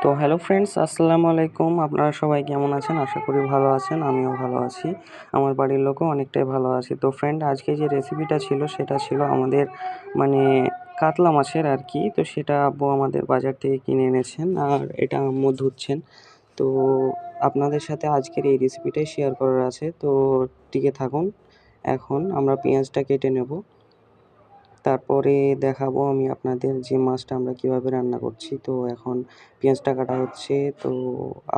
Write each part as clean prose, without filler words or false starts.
তো hello friends, আসসালামু আলাইকুম। আপনারা সবাই কেমন আছেন? আশা করি ভালো আছেন। আমিও ভালো আছি। আমার বাড়ির লোকও অনেকটাই ভালো আছে। তো ফ্রেন্ড, আজকে যে রেসিপিটা ছিল সেটা ছিল আমাদের মানে কাতলা মাছের আর কি। তো সেটা আব্বু আমাদের বাজার থেকে কিনে এনেছেন আর এটা আম্মু ধুচ্ছেন। তো আপনাদের সাথে আজকের এই রেসিপিটাই শেয়ার করার আছে। তো টিকে থাকুন। এখন আমরা পেঁয়াজটা কেটে নেব। তারপরে দেখাবো আমি আপনাদের যে মাছটা আমরা কীভাবে রান্না করছি। তো এখন পেঁয়াজটা কাটা হচ্ছে। তো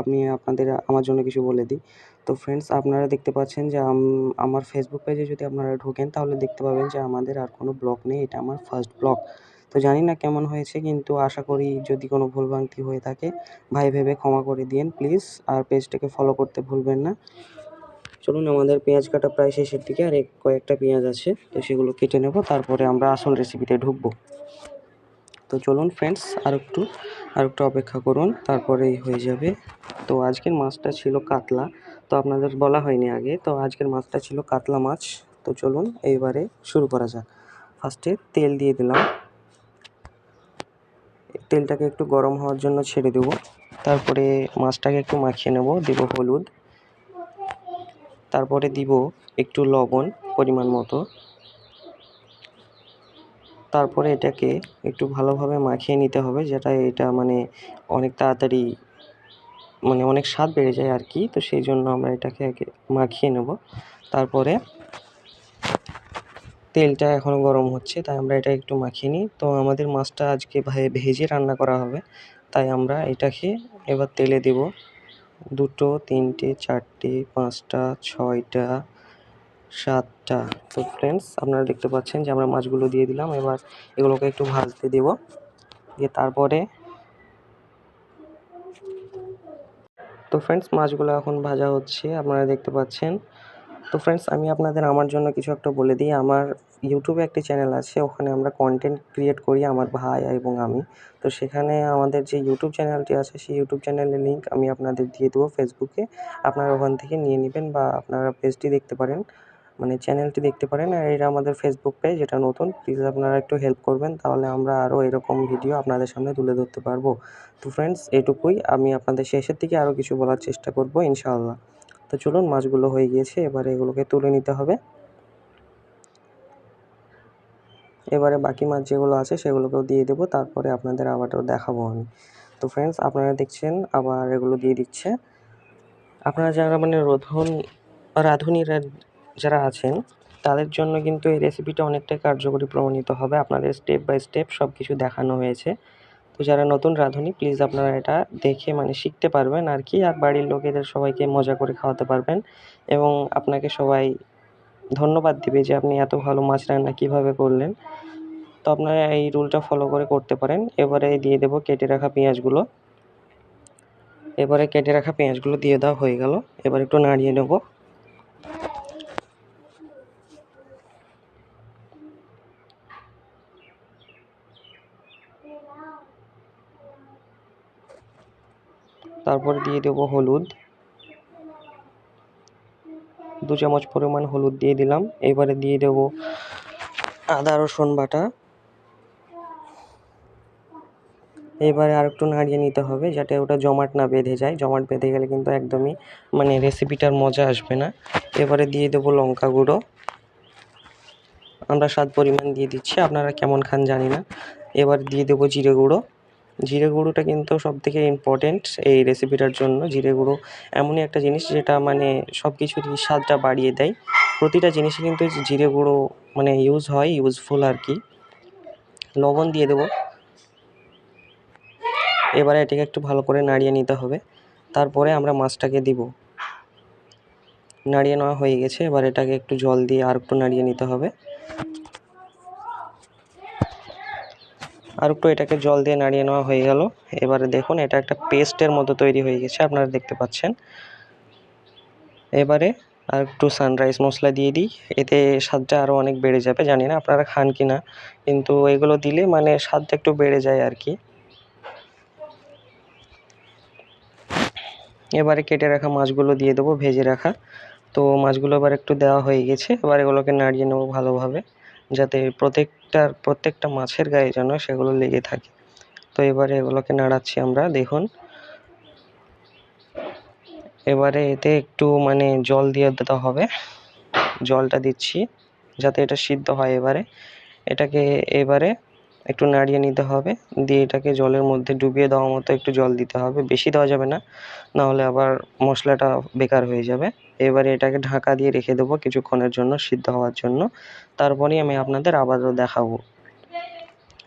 আমি আপনাদের আমার জন্য কিছু বলে দিই। তো ফ্রেন্ডস, আপনারা দেখতে পাচ্ছেন যে আমার ফেসবুক পেজে যদি আপনারা ঢোকেন তাহলে দেখতে পাবেন যে আমাদের আর কোনো ব্লগ নেই। এটা আমার ফার্স্ট ব্লগ। তো জানি না কেমন হয়েছে, কিন্তু আশা করি যদি কোনো ভুলভ্রান্তি হয়ে থাকে ভাই ভেবে ক্ষমা করে দিয়েন প্লিজ। আর পেজটাকে ফলো করতে ভুলবেন না। চলুন, আমাদের পেঁয়াজ কাটা প্রায় শেষের দিকে, আর কয়েকটা পেঁয়াজ আছে, তো সেগুলো কেটে নেব। তারপরে আমরা আসল রেসিপিতে ঢুকবো। তো চলুন ফ্রেন্ডস, আর একটু অপেক্ষা করুন, তারপরেই হয়ে যাবে। তো আজকের মাছটা ছিল কাতলা। তো আপনাদের বলা হয়নি আগে, তো আজকের মাছটা ছিল কাতলা মাছ। তো চলুন এইবারে শুরু করা যাক। ফার্স্টে তেল দিয়ে দিলাম। তেলটাকে একটু গরম হওয়ার জন্য ছেড়ে দেবো। তারপরে মাছটাকে একটু মাখিয়ে নেব। দিব হলুদ, তারপরে দিব একটু লবণ পরিমাণ মতো। তারপরে এটাকে একটু ভালোভাবে মাখিয়ে নিতে হবে, যেটা এটা অনেক তাড়াতাড়ি অনেক স্বাদ বেড়ে যায় আর কি। তো সেই জন্য আমরা এটাকে আগে মাখিয়ে নেব। তারপরে তেলটা এখনও গরম হচ্ছে, তাই আমরা এটা একটু মাখিয়ে নিই। তো আমাদের মাছটা আজকে ভেজে রান্না করা হবে, তাই আমরা এটাকে এবার তেলে দেব। 2টো 3টে 4টে 5টা 6টা 7টা। তো ফ্রেন্ডস, আপনারা দেখতে পাচ্ছেন যে আমরা মাছগুলো দিয়ে দিলাম। এবার এগুলোকে একটু ভাজতে দেব। দিয়ে তারপরে তো ফ্রেন্ডস, মাছগুলো এখন ভাজা হচ্ছে, আপনারা দেখতে পাচ্ছেন। তো ফ্রেন্ডস, আমি আপনাদের আমার জন্য কিছু একটা বলে দিই। আমার ইউটিউবে একটি চ্যানেল আছে, ওখানে আমরা কন্টেন্ট ক্রিয়েট করি আমার ভাই এবং আমি। তো সেখানে আমাদের যে ইউটিউব চ্যানেলটি আছে, সেই ইউটিউব চ্যানেলের লিঙ্ক আমি আপনাদের দিয়ে দেবো ফেসবুকে। আপনারা ওখান থেকে নিয়ে নেবেন, বা আপনারা পেজটি দেখতে পারেন, চ্যানেলটি দেখতে পারেন। আর এটা আমাদের ফেসবুক পেজ, এটা নতুন। প্লিজ আপনারা একটু হেল্প করবেন, তাহলে আমরা আরও এরকম ভিডিও আপনাদের সামনে তুলে ধরতে পারবো। তো ফ্রেন্ডস, এটুকুই। আমি আপনাদের শেষের দিকে আরও কিছু বলার চেষ্টা করব ইনশাআল্লাহ। তো চলুন, মাছগুলো হয়ে গিয়েছে, এবারে এগুলোকে তুলে নিতে হবে। এবারে বাকি মাছ যেগুলো আছে সেগুলোকেও দিয়ে দেবো, তারপরে আপনাদের আবারও দেখাবো আমি। তো ফ্রেন্ডস, আপনারা দেখছেন আবার এগুলো দিয়ে দিচ্ছে। আপনারা যারা রাঁধুনিরা যারা আছেন, তাদের জন্য কিন্তু এই রেসিপিটা অনেকটাই কার্যকরী প্রমাণিত হবে। আপনাদের স্টেপ বাই স্টেপ সব কিছু দেখানো হয়েছে। তো যারা নতুন রাঁধুনি, প্লিজ আপনারা এটা দেখে শিখতে পারবেন আর কি। আর বাড়ির লোকেদের সবাইকে মজা করে খাওয়াতে পারবেন, এবং আপনাকে সবাই ধন্যবাদ দিবে যে আপনি এত ভালো মাছ রান্না কীভাবে করলেন। তো আপনারা এই রুলটা ফলো করে করতে পারেন। এবারে দিয়ে দেবো কেটে রাখা পেঁয়াজগুলো। দিয়ে দেওয়া হয়ে গেল। এবার একটু নাড়িয়ে নেব। তারপরে দিয়ে দেবো হলুদ, 2 চামচ পরিমাণ হলুদ দিয়ে দিলাম। এবারে দিয়ে দেবো আদা রসুন বাটা। এবারে আরেকটু নাড়িয়ে নিতে হবে, যাতে ওটা জমাট না বেঁধে যায়। জমাট বেঁধে গেলে কিন্তু একদমই রেসিপিটার মজা আসবে না। এবারে দিয়ে দেবো লঙ্কা গুঁড়ো। আমরা স্বাদ পরিমাণ দিয়ে দিচ্ছি, আপনারা কেমন খান জানি না। এবার দিয়ে দেবো জিরে গুঁড়ো। জিরে গুঁড়োটা কিন্তু সবথেকে ইম্পর্টেন্ট এই রেসিপিটার জন্য। জিরে গুঁড়ো এমনই একটা জিনিস যেটা সব কিছুরই স্বাদটা বাড়িয়ে দেয়। প্রতিটা জিনিসে কিন্তু জিরে গুঁড়ো ইউজ হয়, ইউজফুল আর কি। লবণ দিয়ে দেবো। এবারে এটাকে একটু ভালো করে নাড়িয়ে নিতে হবে। তারপরে আমরা মাছটাকে দিব। নাড়িয়ে নেওয়া হয়ে গেছে, এবার এটাকে একটু জল দিয়ে আর একটু নাড়িয়ে নিতে হবে। আর একটু এটাকে জল দিয়ে নাড়িয়ে নেওয়া হয়ে গেল। এবারে দেখুন, এটা একটা পেস্টের মতো তৈরি হয়ে গেছে, আপনারা দেখতে পাচ্ছেন। এবারে আর একটু সানরাইজ মশলা দিয়ে দিই, এতে স্বাদটা আরও অনেক বেড়ে যাবে। জানি না আপনারা খান কি না, কিন্তু এগুলো দিলে স্বাদটা একটু বেড়ে যায় আর কি। এবারে কেটে রাখা মাছগুলো দিয়ে দেবো, ভেজে রাখা। তো মাছগুলো এবার একটু দেওয়া হয়ে গেছে। এবার এগুলোকে নাড়িয়ে নেবো ভালোভাবে, যাতে প্রত্যেকটা মাছের গায়ে যেন সেগুলো লেগে থাকে। তো এবারে এগুলোকে নাড়াচ্ছি আমরা, দেখুন। এবারে এতে একটু মানে জল দিয়ে দিতে হবে, জলটা দিচ্ছি যাতে এটা সিদ্ধ হয়। এটাকে এবারে একটু নাড়িয়ে নিতে হবে, দিয়ে এটাকে জলের মধ্যে ডুবিয়ে দেওয়ার মতো একটু জল দিতে হবে, বেশি দেওয়া যাবে না, নাহলে আবার মশলাটা বেকার হয়ে যাবে। এবারে এটাকে ঢাকা দিয়ে রেখে দেবো কিছুক্ষণের জন্য সিদ্ধ হওয়ার জন্য, তারপরেই আমি আপনাদের আবারও দেখাবো।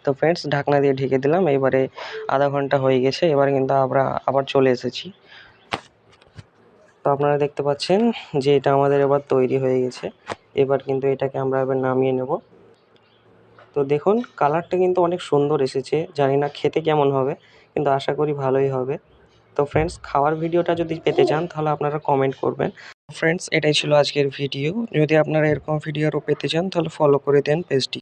তো ফ্রেন্ডস, ঢাকনা দিয়ে ঢেকে দিলাম। এবারে আধা ঘন্টা হয়ে গেছে, এবারে কিন্তু আমরা আবার চলে এসেছি। তো আপনারা দেখতে পাচ্ছেন যে এটা আমাদের এবার তৈরি হয়ে গেছে। এবার কিন্তু এটাকে আমরা এবার নামিয়ে নেব। তো দেখুন কালারটা কিন্তু অনেক সুন্দর এসেছে, জানি না খেতে কেমন হবে, কিন্তু আশা করি ভালোই হবে। তো ফ্রেন্ডস, খাওয়ার ভিডিওটা যদি পেতে চান তাহলে আপনারা কমেন্ট করবেন। ফ্রেন্ডস, এটাই ছিল আজকের ভিডিও। যদি আপনারা এরকম ভিডিও আরও পেতে চান তাহলে ফলো করে দেন পেজটি।